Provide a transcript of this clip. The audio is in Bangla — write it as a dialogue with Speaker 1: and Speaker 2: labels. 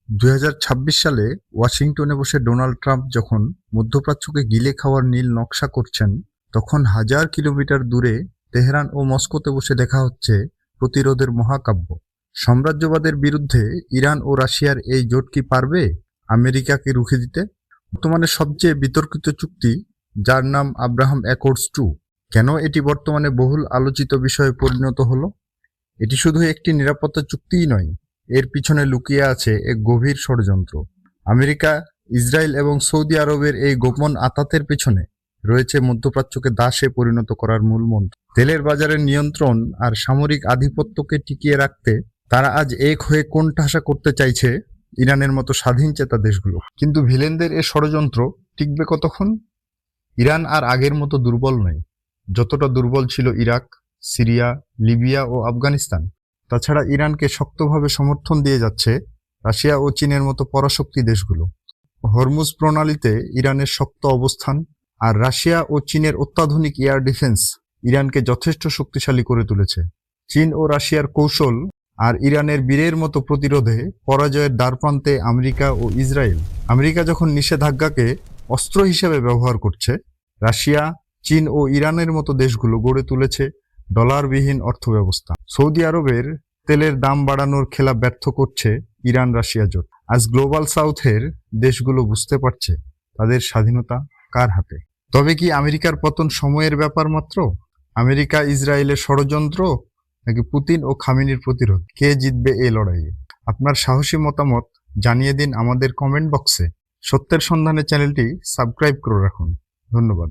Speaker 1: 2026 সালে ওয়াশিংটনে বসে ডোনাল্ড ট্রাম্প যখন মধ্যপ্রাচ্যকে গিলে খাওয়ার নীল নকশা করছেন, তখন হাজার কিলোমিটার দূরে তেহরান ও মস্কোতে বসে দেখা হচ্ছে প্রতিরোধের মহাকাব্য। সাম্রাজ্যবাদের বিরুদ্ধে ইরান ও রাশিয়ার এই জোট কি পারবে আমেরিকাকে রুখে দিতে? বর্তমানে সবচেয়ে বিতর্কিত চুক্তি, যার নাম আব্রাহাম অ্যাকর্ডস 2, কেন এটি বর্তমানে বহুল আলোচিত বিষয়ে পরিণত হলো? এটি শুধু একটি নিরাপত্তা চুক্তিই নয়, এর পিছনে লুকিয়ে আছে এক গভীর ষড়যন্ত্র। আমেরিকা, ইসরায়েল এবং সৌদি আরবের এই গোপন আতাতের পেছনে রয়েছে মধ্যপ্রাচ্যকে দাসে পরিণত করার মূল মন্ত্র। তেলের বাজারের নিয়ন্ত্রণ আর সামরিক আধিপত্যকে টিকিয়ে রাখতে তারা আজ এক হয়ে কোণঠাসা করতে চাইছে ইরানের মতো স্বাধীন চেতা দেশগুলো। কিন্তু ভিলেনদের এ ষড়যন্ত্র টিকবে কতক্ষণ? ইরান আর আগের মতো দুর্বল নয়, যতটা দুর্বল ছিল ইরাক, সিরিয়া, লিবিয়া ও আফগানিস্তান। তাছাড়া ইরানকে শক্তভাবে সমর্থন দিয়ে যাচ্ছে রাশিয়া ও চীনের মতো পরাশক্তি দেশগুলো। হরমুজ প্রণালীতে ইরানের শক্ত অবস্থান আর রাশিয়া ও চীনের অত্যাধুনিক এয়ার ডিফেন্স ইরানকে যথেষ্ট শক্তিশালী করে তুলেছে। চীন ও রাশিয়ার কৌশল আর ইরানের বীরের মতো প্রতিরোধে পরাজয়ের দ্বারপ্রান্তে আমেরিকা ও ইসরায়েল। আমেরিকা যখন নিষেধাজ্ঞাকে অস্ত্র হিসেবে ব্যবহার করছে, রাশিয়া, চীন ও ইরানের মতো দেশগুলো গড়ে তুলেছে ডলারবিহীন অর্থব্যবস্থা। সৌদি আরবের তেলের দাম বাড়ানোর খেলা ব্যর্থ করছে ইরান রাশিয়া জোট। আজ গ্লোবাল সাউথের দেশগুলো বুঝতে পারছে তাদের স্বাধীনতা কার হাতে। তবে কি আমেরিকার পতন সময়ের ব্যাপার মাত্র? আমেরিকা ইসরায়েলের ষড়যন্ত্র নাকি পুতিন ও খামেনির প্রতিরোধ? কে জিতবে এই লড়াইয়ে? আপনার সাহসী মতামত জানিয়ে দিন আমাদের কমেন্ট বক্সে। সত্যের সন্ধানে চ্যানেলটি সাবস্ক্রাইব করে রাখুন। ধন্যবাদ।